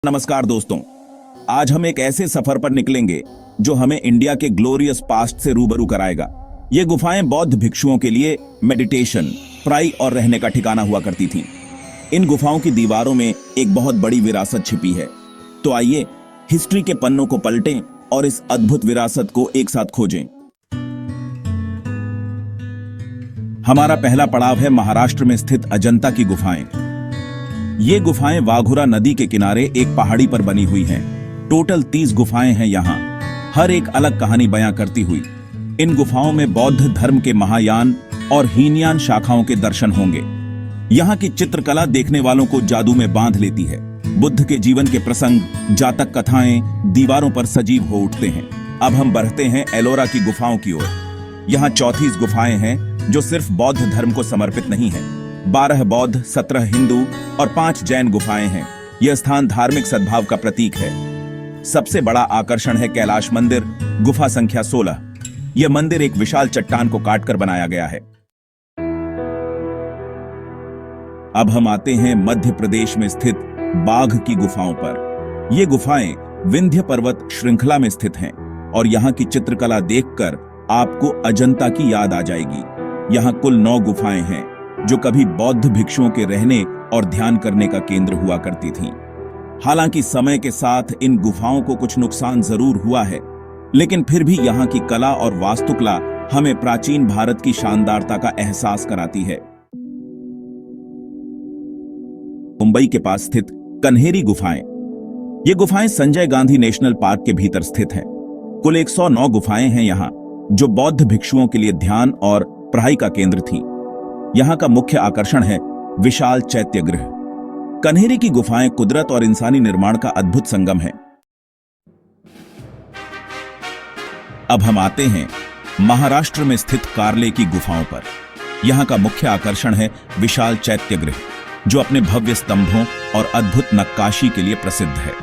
नमस्कार दोस्तों, आज हम एक ऐसे सफर पर निकलेंगे जो हमें इंडिया के ग्लोरियस पास्ट से रूबरू कराएगा। ये गुफाएं बौद्ध भिक्षुओं के लिए मेडिटेशन, पढ़ाई और रहने का ठिकाना हुआ करती थीं। इन गुफाओं की दीवारों में एक बहुत बड़ी विरासत छिपी है। तो आइए हिस्ट्री के पन्नों को पलटें और इस अद्भुत विरासत को एक साथ खोजें। हमारा पहला पड़ाव है महाराष्ट्र में स्थित अजंता की गुफाएं। ये गुफाएं वाघुरा नदी के किनारे एक पहाड़ी पर बनी हुई हैं। टोटल 30 गुफाएं हैं यहाँ, हर एक अलग कहानी बयां करती हुई। इन गुफाओं में बौद्ध धर्म के महायान और हीनयान शाखाओं के दर्शन होंगे। यहाँ की चित्रकला देखने वालों को जादू में बांध लेती है। बुद्ध के जीवन के प्रसंग, जातक कथाएं दीवारों पर सजीव हो उठते हैं। अब हम बढ़ते हैं एलोरा की गुफाओं की ओर। यहाँ 34 गुफाएं हैं जो सिर्फ बौद्ध धर्म को समर्पित नहीं है। 12 बौद्ध, 17 हिंदू और 5 जैन गुफाएं हैं। यह स्थान धार्मिक सद्भाव का प्रतीक है। सबसे बड़ा आकर्षण है कैलाश मंदिर, गुफा संख्या 16। यह मंदिर एक विशाल चट्टान को काटकर बनाया गया है। अब हम आते हैं मध्य प्रदेश में स्थित बाघ की गुफाओं पर। ये गुफाएं विंध्य पर्वत श्रृंखला में स्थित हैं और यहाँ की चित्रकला देखकर आपको अजंता की याद आ जाएगी। यहाँ कुल 9 गुफाएं हैं जो कभी बौद्ध भिक्षुओं के रहने और ध्यान करने का केंद्र हुआ करती थीं। हालांकि समय के साथ इन गुफाओं को कुछ नुकसान जरूर हुआ है, लेकिन फिर भी यहाँ की कला और वास्तुकला हमें प्राचीन भारत की शानदारता का एहसास कराती है। मुंबई के पास स्थित कन्हेरी गुफाएं। ये गुफाएं संजय गांधी नेशनल पार्क के भीतर स्थित हैं। कुल 109 गुफाएं हैं यहाँ, जो बौद्ध भिक्षुओं के लिए ध्यान और पढ़ाई का केंद्र थीं। यहाँ का मुख्य आकर्षण है विशाल चैत्यगृह। कन्हेरी की गुफाएं कुदरत और इंसानी निर्माण का अद्भुत संगम है। अब हम आते हैं महाराष्ट्र में स्थित कार्ले की गुफाओं पर। यहाँ का मुख्य आकर्षण है विशाल चैत्यगृह, जो अपने भव्य स्तंभों और अद्भुत नक्काशी के लिए प्रसिद्ध है।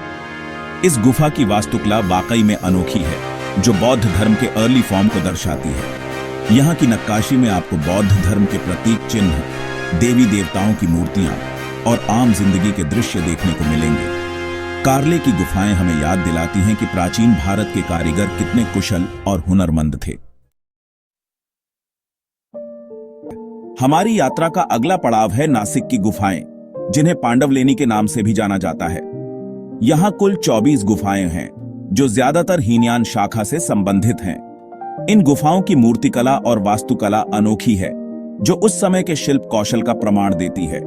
इस गुफा की वास्तुकला वाकई में अनोखी है, जो बौद्ध धर्म के अर्ली फॉर्म को दर्शाती है। यहाँ की नक्काशी में आपको बौद्ध धर्म के प्रतीक चिन्ह, देवी देवताओं की मूर्तियां और आम जिंदगी के दृश्य देखने को मिलेंगे। कार्ले की गुफाएं हमें याद दिलाती हैं कि प्राचीन भारत के कारीगर कितने कुशल और हुनरमंद थे। हमारी यात्रा का अगला पड़ाव है नासिक की गुफाएं, जिन्हें पांडवलेनी के नाम से भी जाना जाता है। यहाँ कुल 24 गुफाएं हैं, जो ज्यादातर हीनयान शाखा से संबंधित हैं। इन गुफाओं की मूर्तिकला और वास्तुकला अनोखी है, जो उस समय के शिल्प कौशल का प्रमाण देती है।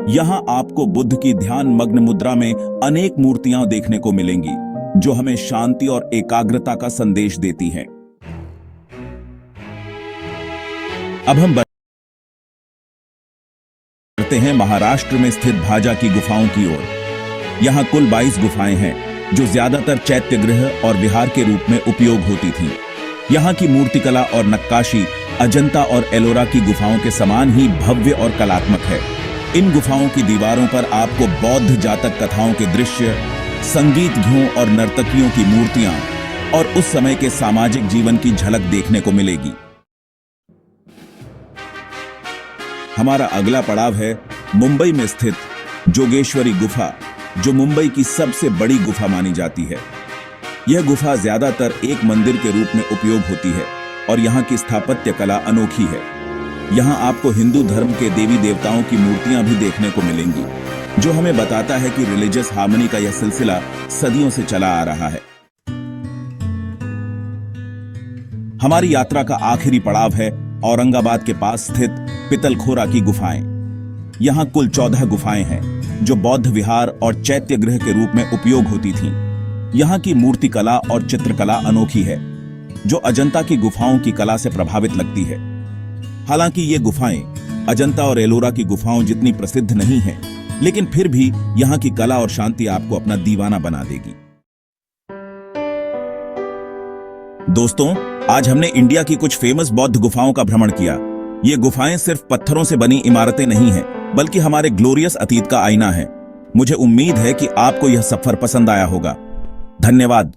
यहाँ आपको बुद्ध की ध्यान मग्न मुद्रा में अनेक मूर्तियां देखने को मिलेंगी, जो हमें शांति और एकाग्रता का संदेश देती हैं। अब हम बढ़ते हैं महाराष्ट्र में स्थित भाजा की गुफाओं की ओर। यहाँ कुल 22 गुफाएं हैं, जो ज्यादातर चैत्यगृह और विहार के रूप में उपयोग होती थीं। यहाँ की मूर्तिकला और नक्काशी अजंता और एलोरा की गुफाओं के समान ही भव्य और कलात्मक है। इन गुफाओं की दीवारों पर आपको बौद्ध जातक कथाओं के दृश्य, संगीतज्ञों और नर्तकियों की मूर्तियां और उस समय के सामाजिक जीवन की झलक देखने को मिलेगी। हमारा अगला पड़ाव है मुंबई में स्थित जोगेश्वरी गुफा, जो मुंबई की सबसे बड़ी गुफा मानी जाती है। यह गुफा ज्यादातर एक मंदिर के रूप में उपयोग होती है और यहाँ की स्थापत्य कला अनोखी है। यहाँ आपको हिंदू धर्म के देवी देवताओं की मूर्तियां भी देखने को मिलेंगी, जो हमें बताता है कि रिलीजियस हार्मनी का यह सिलसिला सदियों से चला आ रहा है। हमारी यात्रा का आखिरी पड़ाव है औरंगाबाद के पास स्थित पितलखोरा की गुफाएं। यहाँ कुल 14 गुफाएं हैं, जो बौद्ध विहार और चैत्यगृह के रूप में उपयोग होती थीं। यहाँ की मूर्तिकला और चित्रकला अनोखी है, जो अजंता की गुफाओं की कला से प्रभावित लगती है। हालांकि ये गुफाएं अजंता और एलोरा की गुफाओं जितनी प्रसिद्ध नहीं हैं, लेकिन फिर भी यहाँ की कला और शांति आपको अपना दीवाना बना देगी। दोस्तों, आज हमने इंडिया की कुछ फेमस बौद्ध गुफाओं का भ्रमण किया। ये गुफाएं सिर्फ पत्थरों से बनी इमारतें नहीं हैं, बल्कि हमारे ग्लोरियस अतीत का आईना है। मुझे उम्मीद है कि आपको यह सफर पसंद आया होगा। धन्यवाद।